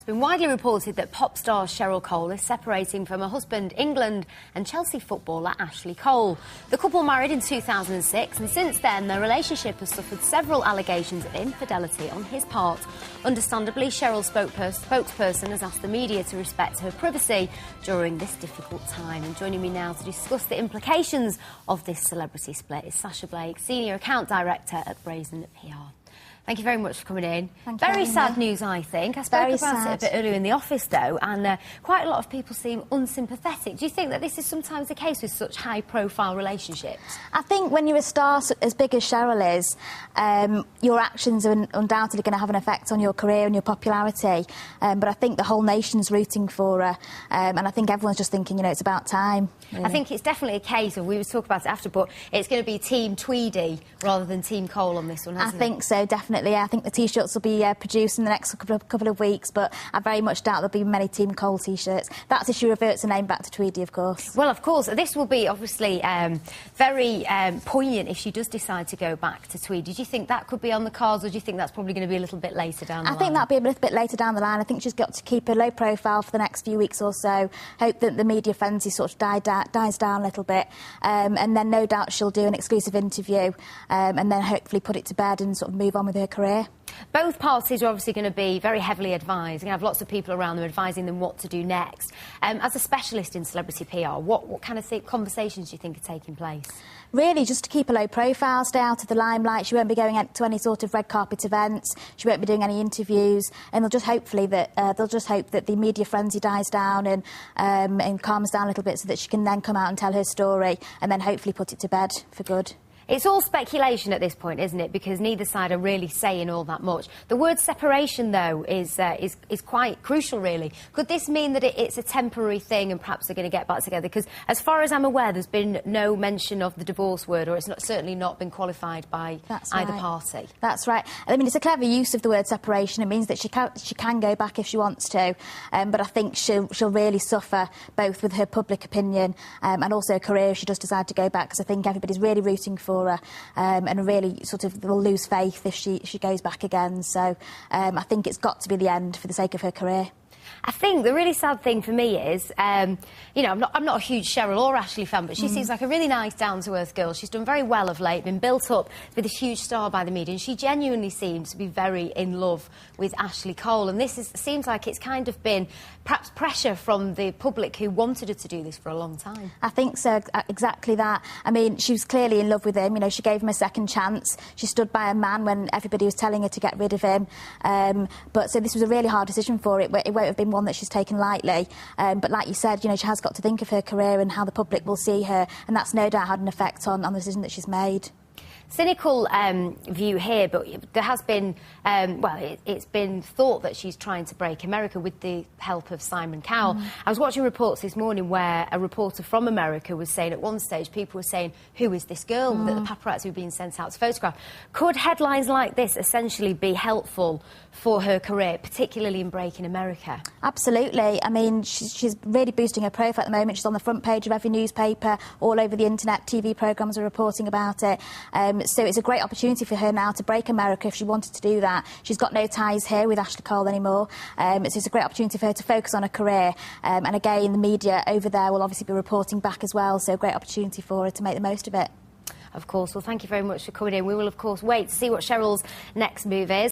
It's been widely reported that pop star Cheryl Cole is separating from her husband, England and Chelsea footballer Ashley Cole. The couple married in 2006, and since then their relationship has suffered several allegations of infidelity on his part. Understandably, Cheryl's spokesperson has asked the media to respect her privacy during this difficult time. And joining me now to discuss the implications of this celebrity split is Sasha Blake, Senior Account Director at Brazen PR. Thank you very much for coming in. Very sad news, I think. I spoke about it a bit earlier in the office, though, and quite a lot of people seem unsympathetic. Do you think that this is sometimes the case with such high-profile relationships? I think when you're a star as big as Cheryl is, your actions are undoubtedly going to have an effect on your career and your popularity. But I think the whole nation's rooting for her, and I think everyone's just thinking, you know, it's about time. Really. I think it's definitely a case of, we would talk about it after, but it's going to be Team Tweedy rather than Team Cole on this one, hasn't it? I think so, definitely. I think the T-shirts will be produced in the next couple of weeks, but I very much doubt there'll be many Team Cole T-shirts. That's if she reverts the name back to Tweedy, of course. Well, of course. This will be, obviously, very poignant if she does decide to go back to Tweedy. Do you think that could be on the cards, or do you think that's probably going to be a little bit later down the line? I think that'll be a little bit later down the line. I think she's got to keep a low profile for the next few weeks or so, hope that the media frenzy sort of dies down a little bit, and then no doubt she'll do an exclusive interview, and then hopefully put it to bed and sort of move on with her career. Both parties are obviously going to be very heavily advised. You're going to have lots of people around them advising them what to do next. As a specialist in celebrity PR, what kind of conversations do you think are taking place? Really, just to keep a low profile, stay out of the limelight. She won't be going to any sort of red carpet events. She won't be doing any interviews, and they'll just hope that the media frenzy dies down and calms down a little bit, so that she can then come out and tell her story, and then hopefully put it to bed for good. It's all speculation at this point, isn't it? Because neither side are really saying all that much. The word separation, though, is quite crucial, really. Could this mean that it's a temporary thing and perhaps they're going to get back together? Because as far as I'm aware, there's been no mention of the divorce word, or it's certainly not been qualified by either party. That's right. I mean, it's a clever use of the word separation. It means that she can go back if she wants to, but I think she'll really suffer both with her public opinion and also her career if she does decide to go back, because I think everybody's really rooting for her, and really sort of will lose faith if she goes back again. So I think it's got to be the end for the sake of her career. I think the really sad thing for me is, you know, I'm not a huge Cheryl or Ashley fan, but she seems like a really nice, down-to-earth girl. She's done very well of late, been built up with this huge star by the media, and she genuinely seems to be very in love with Ashley Cole. And this seems like it's kind of been perhaps pressure from the public who wanted her to do this for a long time. I think so, exactly that. I mean, she was clearly in love with him. You know, she gave him a second chance. She stood by a man when everybody was telling her to get rid of him. But so this was a really hard decision for her. It won't have been one that she's taken lightly, but like you said, you know, she has got to think of her career and how the public will see her, and that's no doubt had an effect on the decision that she's made. Cynical view here, but there has been, well, it's been thought that she's trying to break America with the help of Simon Cowell. I was watching reports this morning where a reporter from America was saying at one stage, people were saying, who is this girl that the paparazzi were being sent out to photograph? Could headlines like this essentially be helpful for her career, particularly in breaking America? Absolutely. I mean, she's really boosting her profile at the moment. She's on the front page of every newspaper, all over the internet. TV programmes are reporting about it. So it's a great opportunity for her now to break America if she wanted to do that. She's got no ties here with Ashley Cole anymore. So it's a great opportunity for her to focus on her career. And again, the media over there will obviously be reporting back as well. So a great opportunity for her to make the most of it. Of course. Well, thank you very much for coming in. We will, of course, wait to see what Cheryl's next move is.